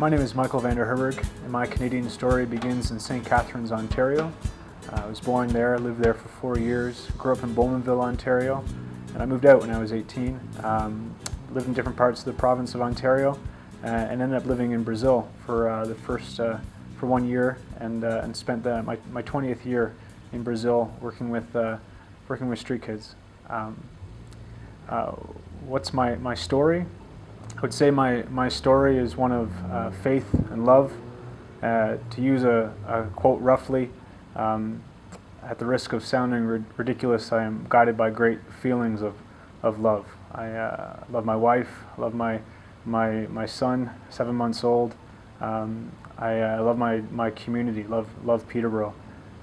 My name is Michael VanDerherberg, and my Canadian story begins in St. Catharines, Ontario. I was born there, lived there for 4 years, grew up in Bowmanville, Ontario, and I moved out when I was 18. Lived in different parts of the province of Ontario, and ended up living in Brazil for for 1 year, and spent my 20th year in Brazil working with street kids. What's my story? I would say my story is one of faith and love. To use a quote roughly, at the risk of sounding ridiculous, I am guided by great feelings of love. I love my wife, I love my son, 7 months old. I love my community, love Peterborough.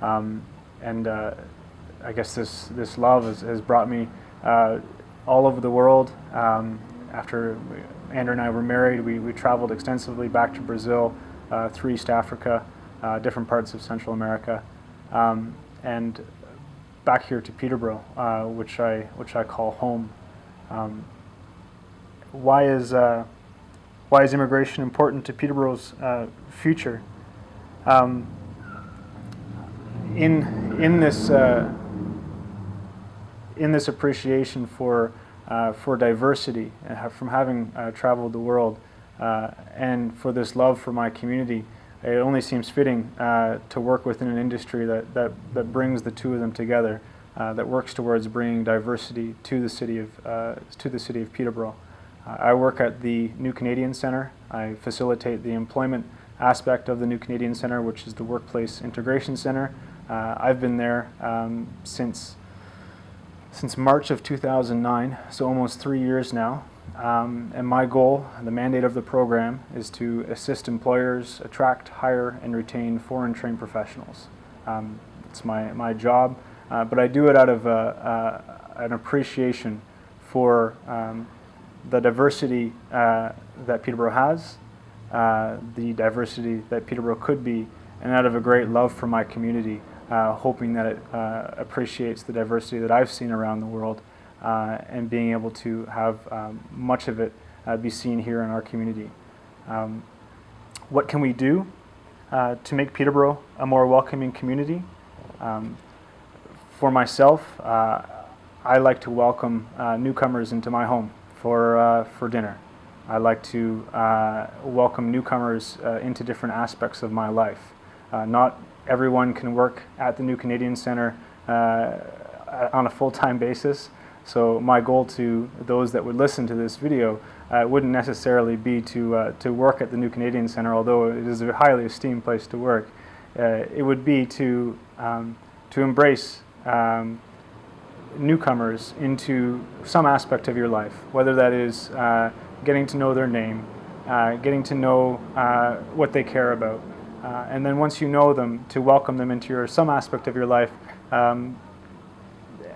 And I guess this love has brought me all over the world. After Andrew and I were married, we traveled extensively back to Brazil, through East Africa, different parts of Central America, and back here to Peterborough, which I call home. Why is immigration important to Peterborough's future? In this appreciation for diversity, from having traveled the world, and for this love for my community, it only seems fitting to work within an industry that brings the two of them together, that works towards bringing diversity to the city of Peterborough. I work at the New Canadian Centre. I facilitate the employment aspect of the New Canadian Centre, which is the Workplace Integration Centre. I've been there since March of 2009, so almost 3 years now. And my goal, the mandate of the program, is to assist employers attract, hire, and retain foreign trained professionals. It's my job, but I do it out of an appreciation for the diversity that Peterborough has, the diversity that Peterborough could be, and out of a great love for my community, hoping that it appreciates the diversity that I've seen around the world, and being able to have much of it be seen here in our community. What can we do to make Peterborough a more welcoming community? For myself, I like to welcome newcomers into my home for dinner. I like to welcome newcomers into different aspects of my life. Not everyone can work at the New Canadian Centre on a full-time basis, so my goal to those that would listen to this video wouldn't necessarily be to work at the New Canadian Centre, although it is a highly esteemed place to work. It would be to embrace newcomers into some aspect of your life, whether that is getting to know their name, getting to know what they care about, and then once you know them, to welcome them into some aspect of your life,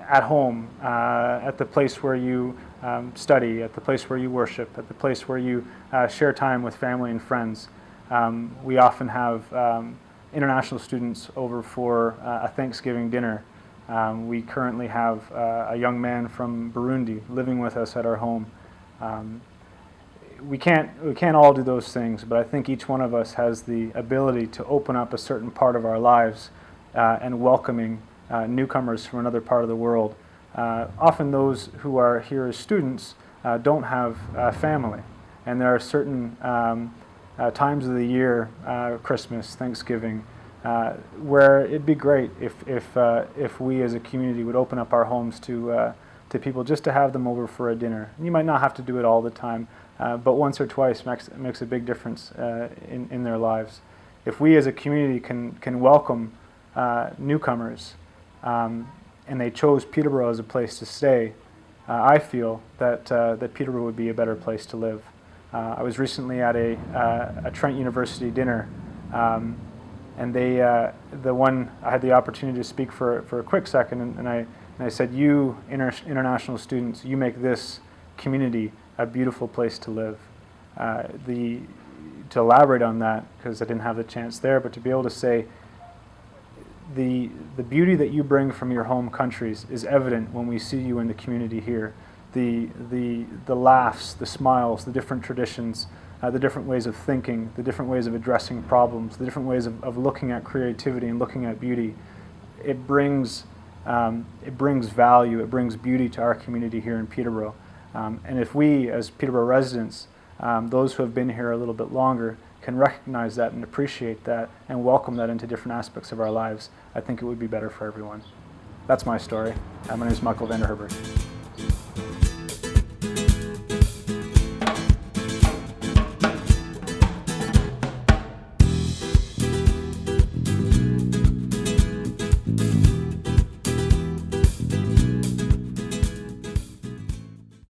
at home, at the place where you study, at the place where you worship, at the place where you share time with family and friends. We often have international students over for a Thanksgiving dinner. We currently have a young man from Burundi living with us at our home. We can't all do those things, but I think each one of us has the ability to open up a certain part of our lives and welcoming newcomers from another part of the world. Often those who are here as students don't have family, and there are certain times of the year, Christmas, Thanksgiving, where it'd be great if we as a community would open up our homes to people, just to have them over for a dinner. You might not have to do it all the time, but once or twice makes a big difference in their lives. If we as a community can welcome newcomers, and they chose Peterborough as a place to stay, I feel that Peterborough would be a better place to live. I was recently at a Trent University dinner, and I had the opportunity to speak for a quick second, and I said, "You international students, you make this community a beautiful place to live." To elaborate on that, because I didn't have the chance there, but to be able to say, the beauty that you bring from your home countries is evident when we see you in the community here. The laughs, the smiles, the different traditions, the different ways of thinking, the different ways of addressing problems, the different ways of looking at creativity and looking at beauty. It brings value, it brings beauty to our community here in Peterborough. And if we, as Peterborough residents, those who have been here a little bit longer, can recognize that and appreciate that and welcome that into different aspects of our lives, I think it would be better for everyone. That's my story. My name is Michael VanDerherberg.